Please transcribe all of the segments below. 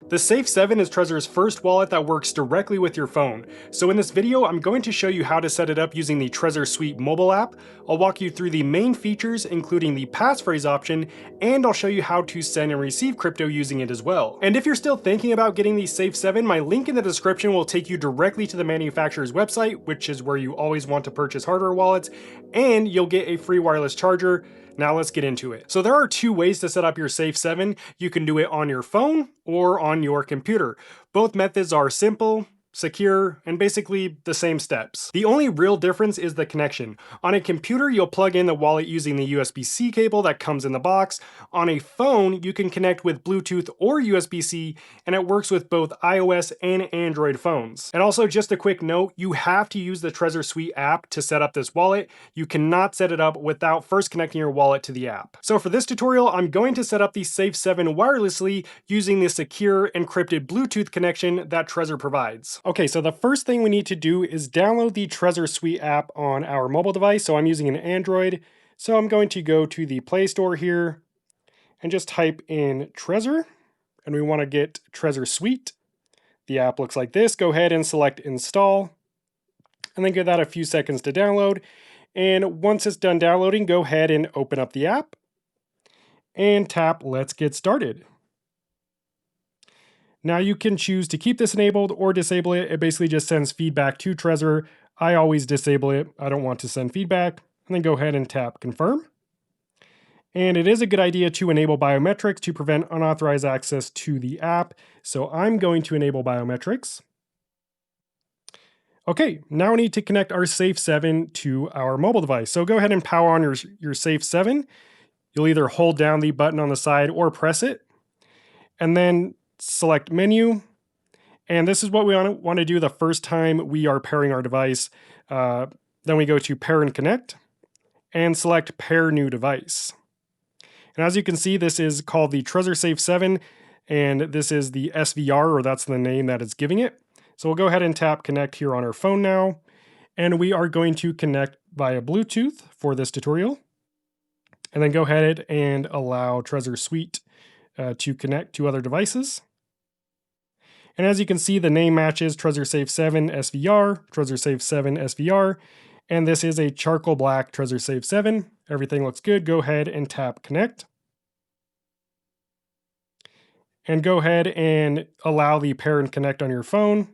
The Safe 7 is Trezor's first wallet that works directly with your phone. So in this video, I'm going to show you how to set it up using the Trezor Suite mobile app. I'll walk you through the main features, including the passphrase option, and I'll show you how to send and receive crypto using it as well. And if you're still thinking about getting the Safe 7, my link in the description will take you directly to the manufacturer's website, which is where you always want to purchase hardware wallets, and you'll get a free wireless charger. Now let's get into it. So there are two ways to set up your Safe 7. You can do it on your phone or on your computer. Both methods are simple, secure, and basically the same steps. The only real difference is the connection. On a computer, you'll plug in the wallet using the USB-C cable that comes in the box. On a phone, you can connect with Bluetooth or USB-C, and it works with both iOS and Android phones. And also, just a quick note, you have to use the Trezor Suite app to set up this wallet. You cannot set it up without first connecting your wallet to the app. So for this tutorial, I'm going to set up the Safe 7 wirelessly using the secure encrypted Bluetooth connection that Trezor provides. Okay, so the first thing we need to do is download the Trezor Suite app on our mobile device. So I'm using an Android. So I'm going to go to the Play Store here and just type in Trezor. And we want to get Trezor Suite. The app looks like this. Go ahead and select install. And then give that a few seconds to download. And once it's done downloading, go ahead and open up the app. And tap Let's Get Started. Now you can choose to keep this enabled or disable it. It basically just sends feedback to Trezor. I always disable it. I don't want to send feedback. And then go ahead and tap confirm. And it is a good idea to enable biometrics to prevent unauthorized access to the app. So I'm going to enable biometrics. Okay, now we need to connect our Safe 7 to our mobile device. So go ahead and power on your Safe 7. You'll either hold down the button on the side or press it. And then select menu, and this is what we want to do the first time we are pairing our device. Then we go to pair and connect and select pair new device. And as you can see, this is called the Trezor Safe 7, and this is the SVR, or that's the name that it's giving it. So we'll go ahead and tap connect here on our phone now, and we are going to connect via Bluetooth for this tutorial. And then go ahead and allow Trezor Suite to connect to other devices. And as you can see, the name matches Trezor Safe 7 SVR, Trezor Safe 7 SVR, and this is a charcoal black Trezor Safe 7. Everything looks good. Go ahead and tap connect. And go ahead and allow the pair and connect on your phone.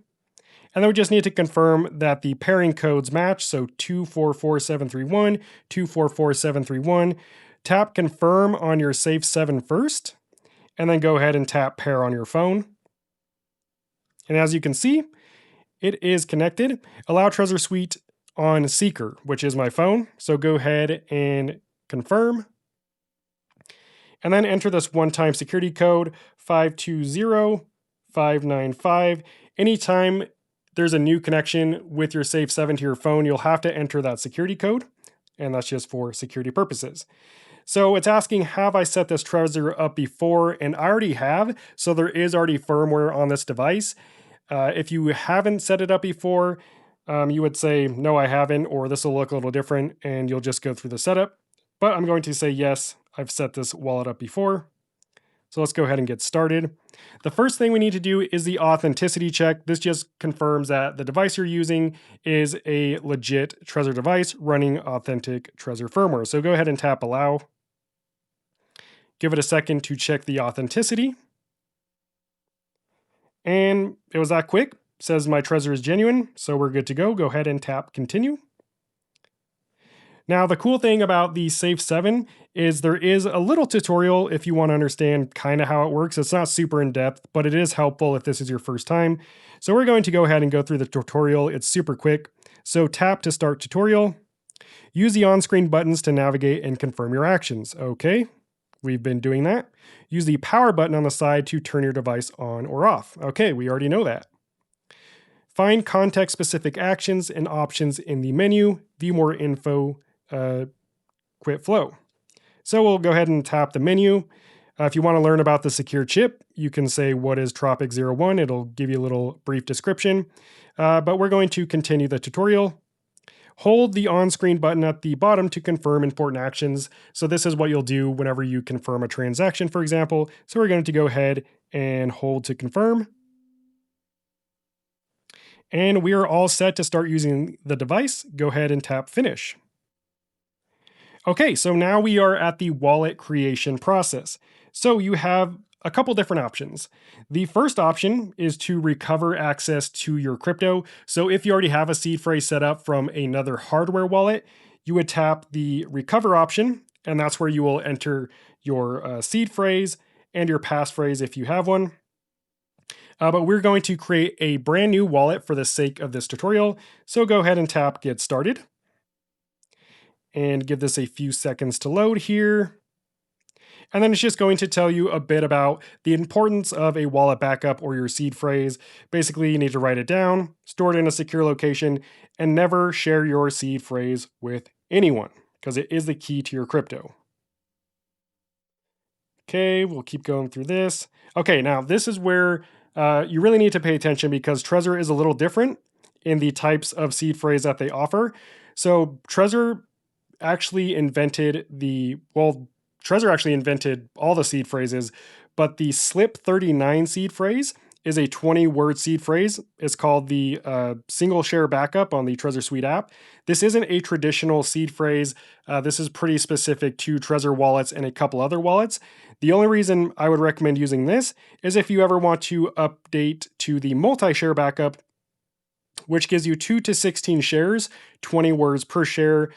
And then we just need to confirm that the pairing codes match. So 244731, 244731. Tap confirm on your Safe 7 first, and then go ahead and tap pair on your phone. And as you can see, it is connected. Allow Trezor Suite on Seeker, which is my phone. So go ahead and confirm. And then enter this one-time security code, 520595. Anytime there's a new connection with your Safe 7 to your phone, you'll have to enter that security code. And that's just for security purposes. So it's asking, have I set this Trezor up before? And I already have. So there is already firmware on this device. If you haven't set it up before, you would say, no, I haven't, or this will look a little different, and you'll just go through the setup. But I'm going to say, yes, I've set this wallet up before. So let's go ahead and get started. The first thing we need to do is the authenticity check. This just confirms that the device you're using is a legit Trezor device running authentic Trezor firmware. So go ahead and tap allow. Give it a second to check the authenticity. And it was that quick. It says my Trezor is genuine, so we're good to go. Go ahead and tap continue. Now, the cool thing about the Safe 7 is there is a little tutorial if you want to understand kind of how it works. It's not super in-depth, but it is helpful if this is your first time. So we're going to go ahead and go through the tutorial. It's super quick. So tap to start tutorial. Use the on-screen buttons to navigate and confirm your actions. Okay, we've been doing that. Use the power button on the side to turn your device on or off. Okay, we already know that. Find context-specific actions and options in the menu. View more info. Quit flow. So we'll go ahead and tap the menu. If you want to learn about the secure chip, you can say, what is Tropic 01? It'll give you a little brief description. But we're going to continue the tutorial. hold the on-screen button at the bottom to confirm important actions. So this is what you'll do whenever you confirm a transaction, for example. So we're going to go ahead and hold to confirm. And we are all set to start using the device. Go ahead and tap finish. Okay, so now we are at the wallet creation process. So you have a couple different options. The first option is to recover access to your crypto. So if you already have a seed phrase set up from another hardware wallet, you would tap the recover option, and that's where you will enter your seed phrase and your passphrase if you have one. But we're going to create a brand new wallet for the sake of this tutorial. So go ahead and tap get started and give this a few seconds to load here. And then it's just going to tell you a bit about the importance of a wallet backup or your seed phrase. Basically, you need to write it down, store it in a secure location, and never share your seed phrase with anyone because it is the key to your crypto. Okay, we'll keep going through this. Okay, now this is where you really need to pay attention because Trezor is a little different in the types of seed phrase that they offer. So Trezor actually invented all the seed phrases, but the slip 39 seed phrase is a 20-word seed phrase. It's called the single share backup on the Trezor Suite app. This isn't a traditional seed phrase. This is pretty specific to Trezor wallets and a couple other wallets. The only reason I would recommend using this is if you ever want to update to the multi-share backup, which gives you 2 to 16 shares, 20 words per share.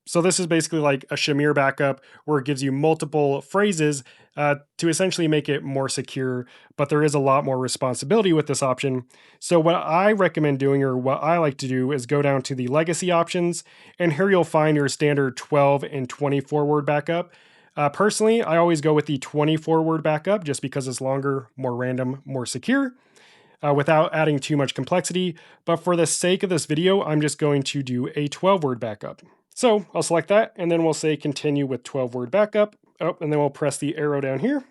So this is basically like a Shamir backup where it gives you multiple phrases to essentially make it more secure, but there is a lot more responsibility with this option. So what I recommend doing, or what I like to do, is go down to the legacy options, and here you'll find your standard 12 and 24 word backup. Personally, I always go with the 24 word backup just because it's longer, more random, more secure. Without adding too much complexity, but for the sake of this video, I'm just going to do a 12-word backup. So I'll select that, and then we'll say continue with 12-word backup. Oh, and then we'll press the arrow down here.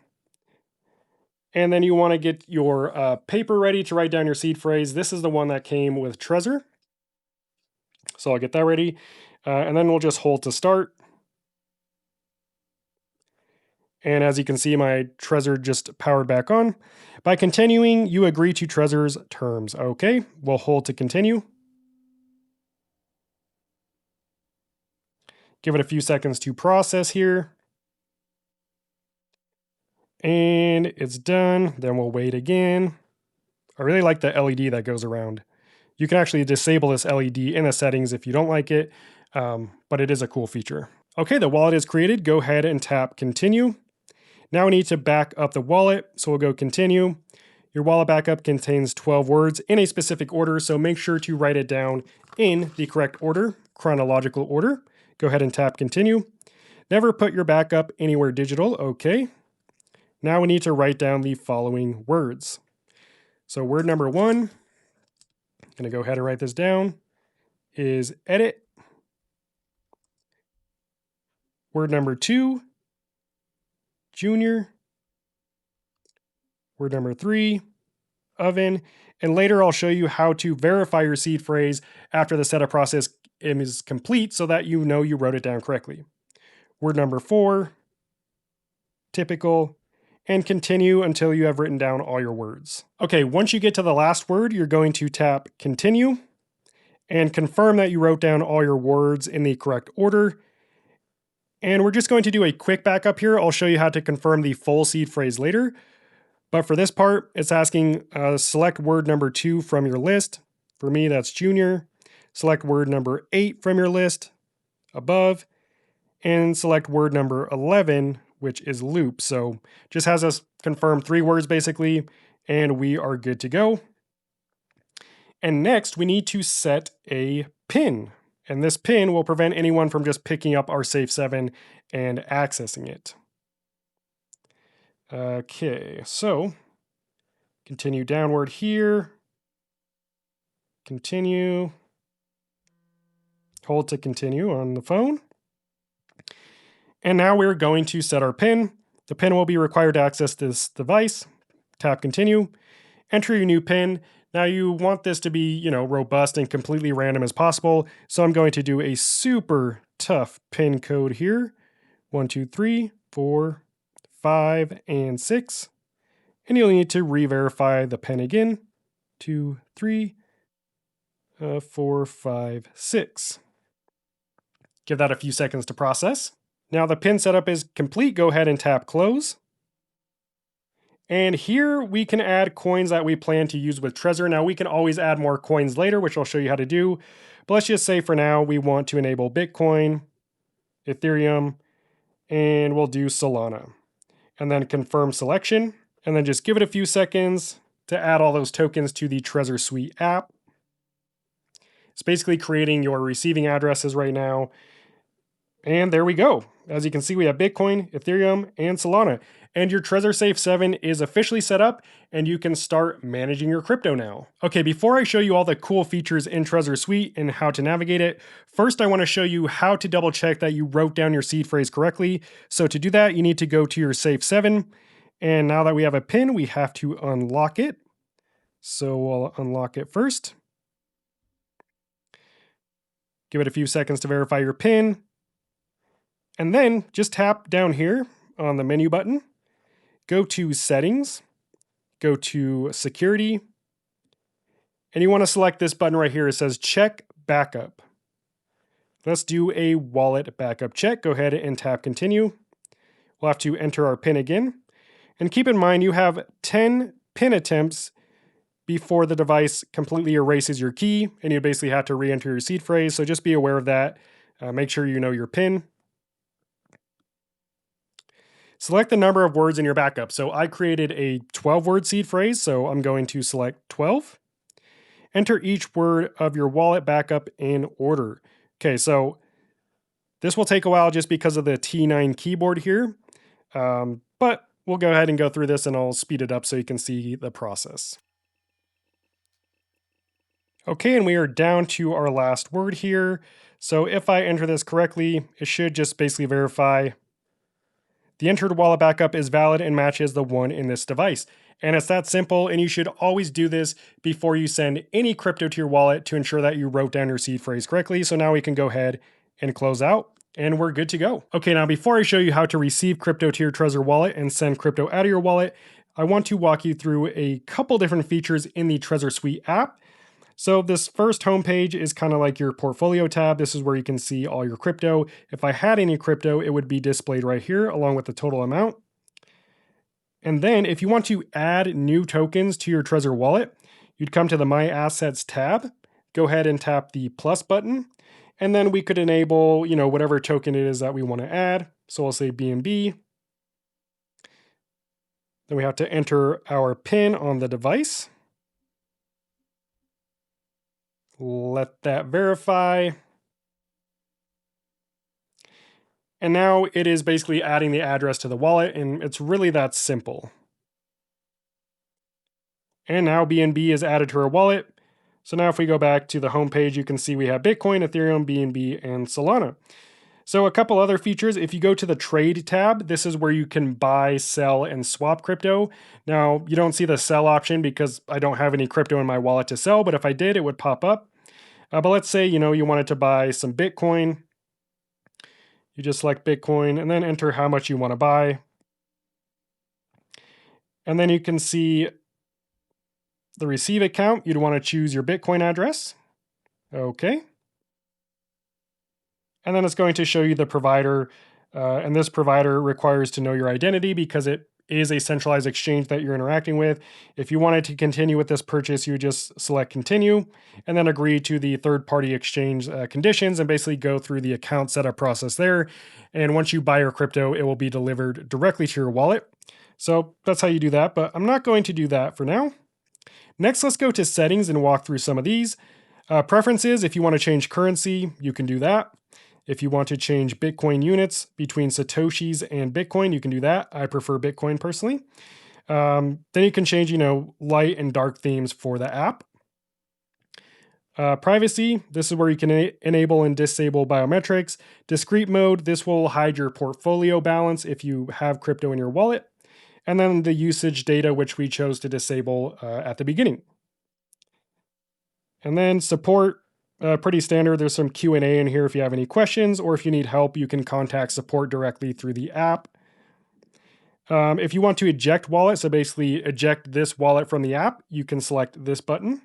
And then you want to get your paper ready to write down your seed phrase. This is the one that came with Trezor. So I'll get that ready. And then we'll just hold to start. And as you can see, my Trezor just powered back on. By continuing, you agree to Trezor's terms. Okay, we'll hold to continue. Give it a few seconds to process here. And it's done. Then we'll wait again. I really like the LED that goes around. You can actually disable this LED in the settings if you don't like it, but it is a cool feature. Okay, the wallet is created. Go ahead and tap continue. Now we need to back up the wallet, so we'll go continue. Your wallet backup contains 12 words in a specific order, so make sure to write it down in the correct order, chronological order. Go ahead and tap continue. Never put your backup anywhere digital. Okay. Now we need to write down the following words. So word number 1, I'm going to go ahead and write this down, is edit. Word number 2, junior. Word number 3, oven. And later I'll show you how to verify your seed phrase after the setup process is complete so that you know you wrote it down correctly. Word number 4, typical, and continue until you have written down all your words. Okay, once you get to the last word, you're going to tap continue and confirm that you wrote down all your words in the correct order. And we're just going to do a quick backup here. I'll show you how to confirm the full seed phrase later. But for this part, it's asking select word number 2 from your list. For me, that's junior. Select word number 8 from your list above, and select word number 11, which is loop. So just has us confirm 3 words basically, and we are good to go. And next we need to set a PIN. And this PIN will prevent anyone from just picking up our Safe 7 and accessing it. Okay, so continue downward here. Continue. Hold to continue on the phone. And now we're going to set our PIN. The PIN will be required to access this device. Tap continue. enter your new PIN. Now you want this to be, robust and completely random as possible. So I'm going to do a super tough PIN code here. 1, 2, 3, 4, 5, and 6. And you'll need to re-verify the PIN again. 2, 3, 4, 5, 6. Give that a few seconds to process. Now the PIN setup is complete. Go ahead and tap close. And here we can add coins that we plan to use with Trezor. Now we can always add more coins later, which I'll show you how to do. But let's just say for now we want to enable Bitcoin, Ethereum, and we'll do Solana. And then confirm selection. And then just give it a few seconds to add all those tokens to the Trezor Suite app. It's basically creating your receiving addresses right now. And there we go. As you can see, we have Bitcoin, Ethereum, and Solana. And your Trezor Safe 7 is officially set up, and you can start managing your crypto now. Okay, before I show you all the cool features in Trezor Suite and how to navigate it, first I want to show you how to double check that you wrote down your seed phrase correctly. So to do that, you need to go to your Safe 7. And now that we have a PIN, we have to unlock it. So we'll unlock it first. Give it a few seconds to verify your PIN. And then just tap down here on the menu button, go to Settings, go to Security, and you want to select this button right here. It says Check Backup. Let's do a wallet backup check. Go ahead and tap Continue. We'll have to enter our PIN again. And keep in mind you have 10 PIN attempts before the device completely erases your key, and you basically have to re-enter your seed phrase. So just be aware of that. Make sure you know your PIN. Select the number of words in your backup. So I created a 12-word seed phrase, so I'm going to select 12. Enter each word of your wallet backup in order. Okay, so this will take a while just because of the T9 keyboard here, but we'll go ahead and go through this and I'll speed it up so you can see the process. Okay, and we are down to our last word here. So if I enter this correctly, it should just basically verify the entered wallet backup is valid and matches the one in this device. And it's that simple, and you should always do this before you send any crypto to your wallet to ensure that you wrote down your seed phrase correctly. So now we can go ahead and close out, and we're good to go. Okay, now before I show you how to receive crypto to your Trezor wallet and send crypto out of your wallet, I want to walk you through a couple different features in the Trezor Suite app. So this first homepage is kind of like your portfolio tab. This is where you can see all your crypto. If I had any crypto, it would be displayed right here along with the total amount. And then if you want to add new tokens to your Trezor wallet, you'd come to the My Assets tab, go ahead and tap the plus button, and then we could enable, whatever token it is that we want to add. So I'll say BNB. Then we have to enter our PIN on the device. Let that verify. And now it is basically adding the address to the wallet, and it's really that simple. And now BNB is added to our wallet. So now if we go back to the home page, you can see we have Bitcoin, Ethereum, BNB, and Solana. So a couple other features, if you go to the Trade tab, this is where you can buy, sell, and swap crypto. Now, you don't see the sell option because I don't have any crypto in my wallet to sell, but if I did, it would pop up. But let's say, you wanted to buy some Bitcoin. You just select Bitcoin and then enter how much you want to buy. And then you can see the receive account. You'd want to choose your Bitcoin address. Okay. And then it's going to show you the provider. And this provider requires to know your identity because it is a centralized exchange that you're interacting with. If you wanted to continue with this purchase, you would just select continue and then agree to the third-party exchange conditions and basically go through the account setup process there. And once you buy your crypto, it will be delivered directly to your wallet. So that's how you do that, but I'm not going to do that for now. Next, let's go to settings and walk through some of these. Preferences, if you want to change currency, you can do that. If you want to change Bitcoin units between Satoshis and Bitcoin, you can do that. I prefer Bitcoin personally. Then you can change, light and dark themes for the app. Privacy, this is where you can enable and disable biometrics. Discrete mode, this will hide your portfolio balance if you have crypto in your wallet. and then the usage data, which we chose to disable at the beginning. And then support, pretty standard. There's some Q&A in here if you have any questions, or if you need help, you can contact support directly through the app. If you want to eject wallet, so basically eject this wallet from the app, you can select this button.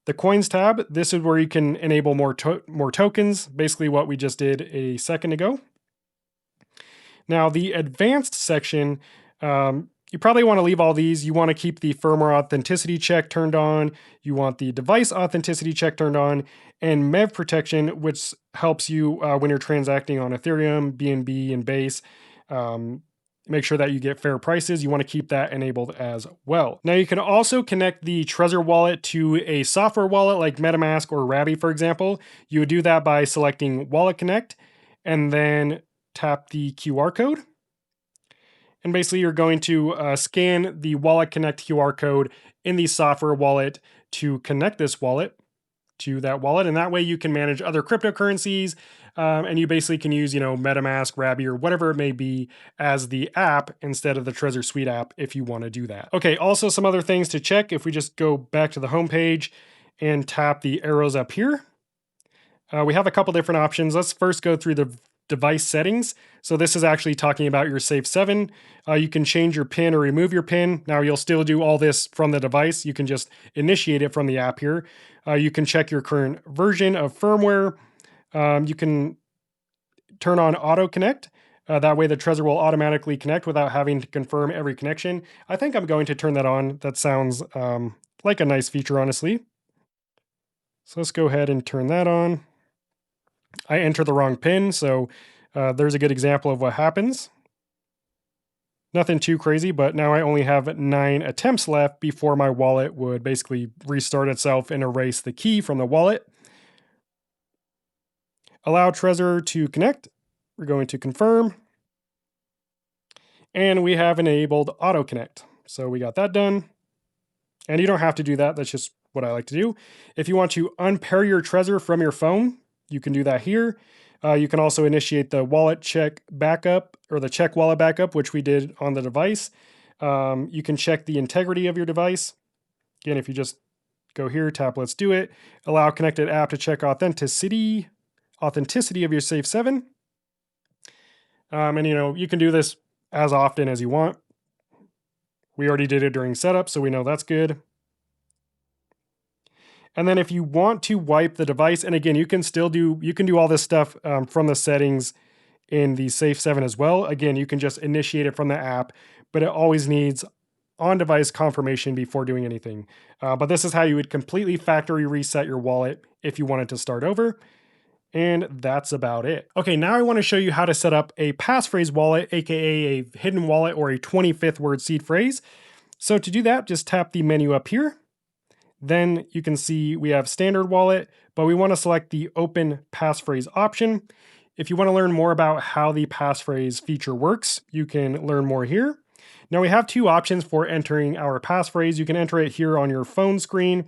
The coins tab, this is where you can enable more tokens, basically what we just did a second ago. Now the advanced section, you probably want to leave all these. You want to keep the firmware authenticity check turned on. You want the device authenticity check turned on, and MEV protection, which helps you when you're transacting on Ethereum, BNB, and Base. Make sure that you get fair prices. You want to keep that enabled as well. Now you can also connect the Trezor wallet to a software wallet like MetaMask or Rabby, for example. You would do that by selecting Wallet Connect and then tap the QR code. And basically you're going to scan the Wallet Connect QR code in the software wallet to connect this wallet to that wallet. And that way you can manage other cryptocurrencies. And you basically can use, MetaMask, Rabby, or whatever it may be as the app instead of the Trezor Suite app if you want to do that. Okay, also some other things to check. If we just go back to the home page and tap the arrows up here, we have a couple different options. Let's first go through the device settings. So this is actually talking about your Safe 7. You can change your PIN or remove your PIN. Now you'll still do all this from the device. You can just initiate it from the app here. You can check your current version of firmware. You can turn on auto connect. That way the Trezor will automatically connect without having to confirm every connection. I think I'm going to turn that on. That sounds like a nice feature, honestly. So let's go ahead and turn that on. I entered the wrong PIN, so there's a good example of what happens. Nothing too crazy, but now I only have 9 attempts left before my wallet would basically restart itself and erase the key from the wallet. Allow Trezor to connect. We're going to confirm. And we have enabled auto connect. So we got that done. And you don't have to do that. That's just what I like to do. If you want to unpair your Trezor from your phone, you can do that here. You can also initiate the wallet check backup or the check wallet backup, which we did on the device. You can check the integrity of your device. Again, if you just go here, tap let's do it. Allow connected app to check authenticity of your Safe 7. And you can do this as often as you want. We already did it during setup, so we know that's good. And then if you want to wipe the device, and again, you can do all this stuff from the settings in the Safe 7 as well. Again, you can just initiate it from the app, but it always needs on-device confirmation before doing anything. But this is how you would completely factory reset your wallet if you wanted to start over. And that's about it. Okay, now I want to show you how to set up a passphrase wallet, aka a hidden wallet or a 25th word seed phrase. So to do that, just tap the menu up here. Then you can see we have standard wallet, but we want to select the open passphrase option. If you want to learn more about how the passphrase feature works, you can learn more here. Now we have 2 options for entering our passphrase. You can enter it here on your phone screen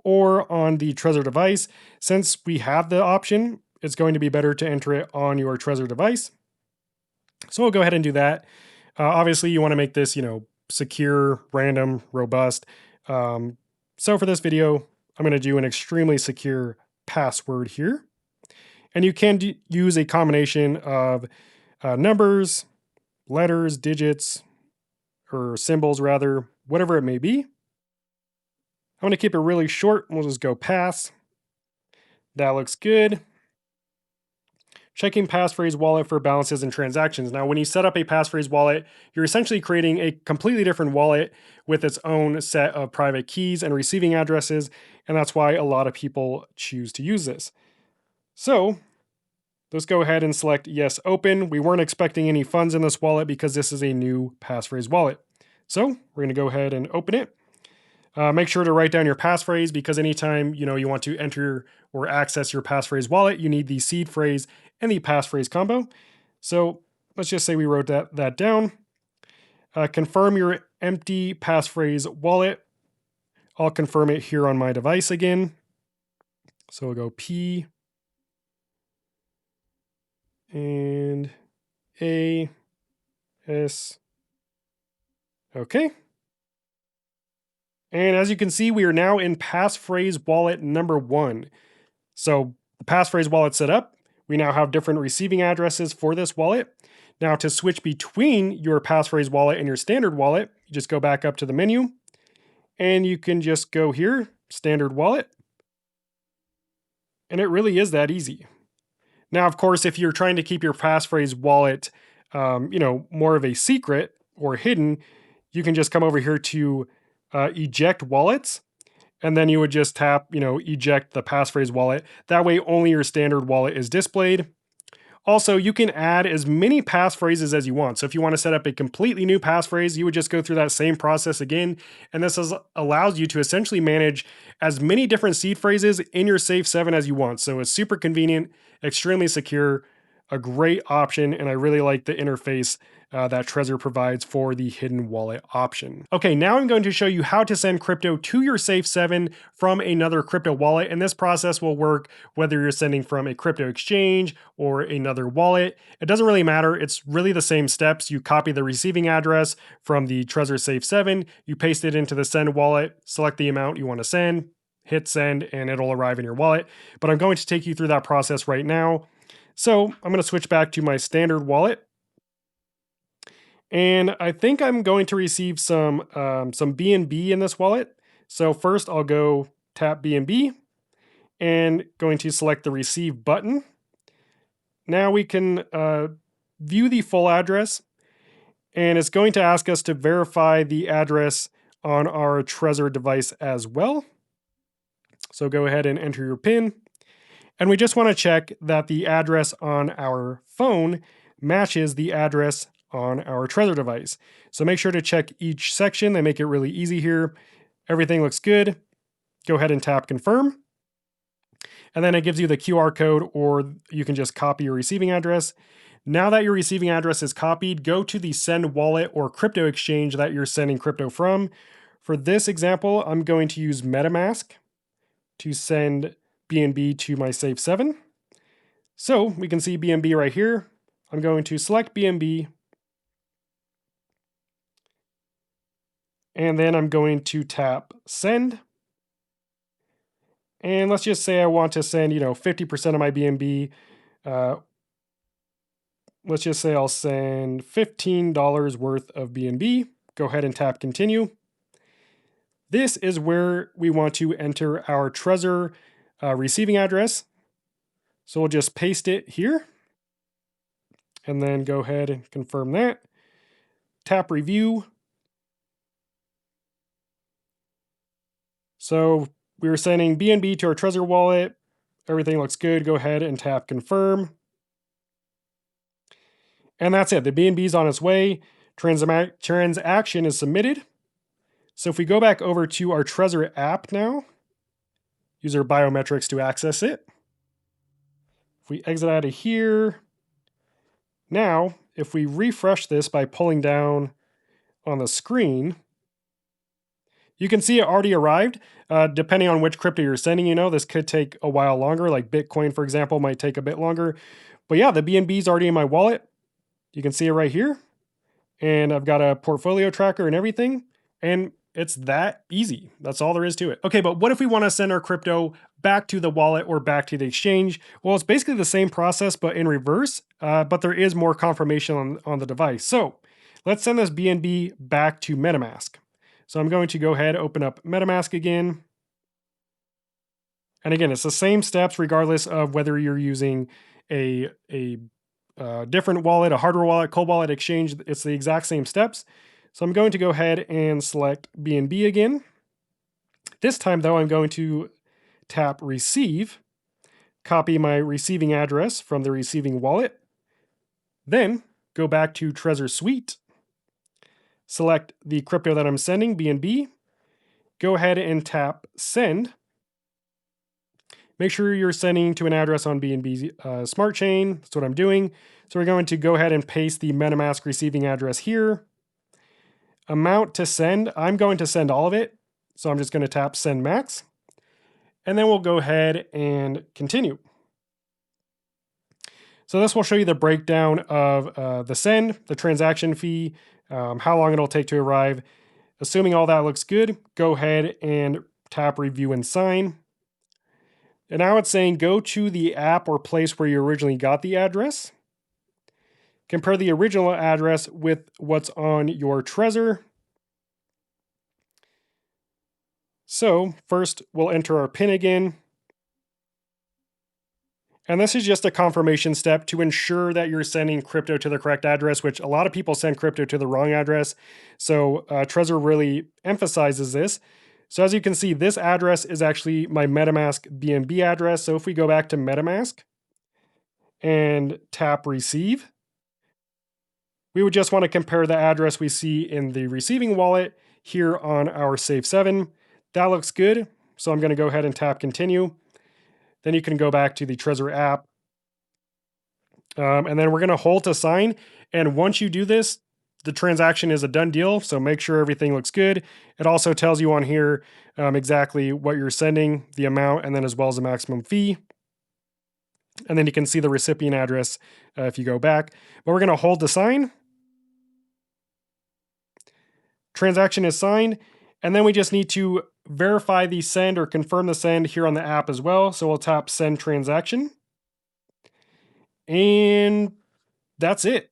or on the Trezor device. Since we have the option, it's going to be better to enter it on your Trezor device. So we'll go ahead and do that. Obviously, you want to make this, secure, random, robust. So for this video, I'm going to do an extremely secure password here. And you can use a combination of numbers, letters, digits, or symbols rather, whatever it may be. I'm going to keep it really short. We'll just go pass. That looks good. Checking passphrase wallet for balances and transactions. Now, when you set up a passphrase wallet, you're essentially creating a completely different wallet with its own set of private keys and receiving addresses, and that's why a lot of people choose to use this. So let's go ahead and select yes, open. We weren't expecting any funds in this wallet because this is a new passphrase wallet. So we're going to go ahead and open it. Make sure to write down your passphrase because anytime you want to enter or access your passphrase wallet, you need the seed phrase and the passphrase combo. So let's just say we wrote that down. Confirm your empty passphrase wallet. I'll confirm it here on my device again. So we'll go P and A S Okay. And as you can see, we are now in passphrase wallet number 1. So the passphrase wallet set up. We now have different receiving addresses for this wallet. Now to switch between your passphrase wallet and your standard wallet, you just go back up to the menu and you can just go here, standard wallet. And it really is that easy. Now, of course, if you're trying to keep your passphrase wallet, more of a secret or hidden, you can just come over here to eject wallets, and then you would just tap, eject the passphrase wallet. That way, only your standard wallet is displayed. Also, you can add as many passphrases as you want. So if you want to set up a completely new passphrase, you would just go through that same process again. And this allows you to essentially manage as many different seed phrases in your Safe 7 as you want. So it's super convenient, extremely secure, a great option, and I really like the interface that Trezor provides for the hidden wallet option. Okay, now I'm going to show you how to send crypto to your Safe 7 from another crypto wallet, and this process will work whether you're sending from a crypto exchange or another wallet. It doesn't really matter. It's really the same steps. You copy the receiving address from the Trezor Safe 7, you paste it into the send wallet, select the amount you want to send, hit send, and it'll arrive in your wallet. But I'm going to take you through that process right now. So I'm going to switch back to my standard wallet. And I think I'm going to receive some BNB in this wallet. So first I'll go tap BNB and going to select the receive button. Now we can view the full address, and it's going to ask us to verify the address on our Trezor device as well. So go ahead and enter your PIN. And we just want to check that the address on our phone matches the address on our Trezor device. So make sure to check each section. They make it really easy here. Everything looks good. Go ahead and tap confirm. And then it gives you the QR code, or you can just copy your receiving address. Now that your receiving address is copied, go to the send wallet or crypto exchange that you're sending crypto from. For this example, I'm going to use MetaMask to send BNB to my Safe 7. So we can see BNB right here. I'm going to select BNB. And then I'm going to tap send. And let's just say I want to send, 50% of my BNB. Let's just say I'll send $15 worth of BNB. Go ahead and tap continue. This is where we want to enter our Trezor receiving address. So we'll just paste it here. And then go ahead and confirm that. Tap review. So we were sending BNB to our Trezor wallet. Everything looks good. Go ahead and tap confirm. And that's it. The BNB is on its way. Transaction is submitted. So if we go back over to our Trezor app now, use our biometrics to access it. If we exit out of here, now if we refresh this by pulling down on the screen, you can see it already arrived. Depending on which crypto you're sending, this could take a while longer. Like Bitcoin, for example, might take a bit longer. But yeah, the BNB is already in my wallet. You can see it right here. And I've got a portfolio tracker and everything. And it's that easy. That's all there is to it. Okay, but what if we want to send our crypto back to the wallet or back to the exchange? Well, it's basically the same process, but in reverse. But there is more confirmation on the device. So let's send this BNB back to MetaMask. So I'm going to go ahead, open up MetaMask again. And again, it's the same steps regardless of whether you're using a different wallet, a hardware wallet, cold wallet exchange. It's the exact same steps. So I'm going to go ahead and select BNB again. This time though, I'm going to tap receive, copy my receiving address from the receiving wallet, then go back to Trezor Suite, select the crypto that I'm sending, BNB, go ahead and tap send. Make sure you're sending to an address on BNB Smart Chain. That's what I'm doing. So we're going to go ahead and paste the MetaMask receiving address here. Amount to send, I'm going to send all of it. So I'm just going to tap send max. And then we'll go ahead and continue. So this will show you the breakdown of the send, the transaction fee, how long it'll take to arrive. Assuming all that looks good, go ahead and tap review and sign. And now it's saying go to the app or place where you originally got the address. Compare the original address with what's on your Trezor. So first we'll enter our PIN again. And this is just a confirmation step to ensure that you're sending crypto to the correct address, which a lot of people send crypto to the wrong address. So Trezor really emphasizes this. So as you can see, this address is actually my MetaMask BNB address. So if we go back to MetaMask and tap receive, we would just want to compare the address we see in the receiving wallet here on our Safe 7. That looks good. So I'm going to go ahead and tap continue. Then you can go back to the Trezor app. And then we're going to hold to sign. And once you do this, the transaction is a done deal. So make sure everything looks good. It also tells you on here exactly what you're sending, the amount, and then as well as the maximum fee. And then you can see the recipient address if you go back. But we're going to hold to sign. Transaction is signed. And then we just need to verify the send or confirm the send here on the app as well. So we'll tap send transaction. And that's it.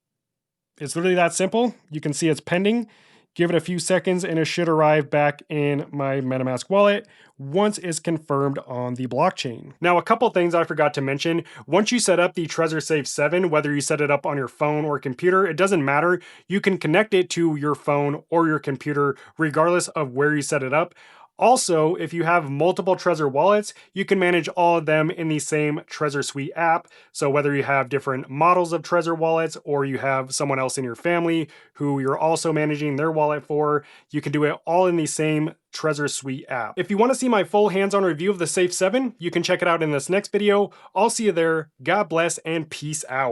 It's literally that simple. You can see it's pending. Give it a few seconds and it should arrive back in my MetaMask wallet once it's confirmed on the blockchain. Now, a couple things I forgot to mention. Once you set up the Trezor Safe 7, whether you set it up on your phone or computer, it doesn't matter. You can connect it to your phone or your computer regardless of where you set it up. Also, if you have multiple Trezor wallets, you can manage all of them in the same Trezor Suite app. So whether you have different models of Trezor wallets or you have someone else in your family who you're also managing their wallet for, you can do it all in the same Trezor Suite app. If you want to see my full hands-on review of the Safe 7, you can check it out in this next video. I'll see you there. God bless and peace out.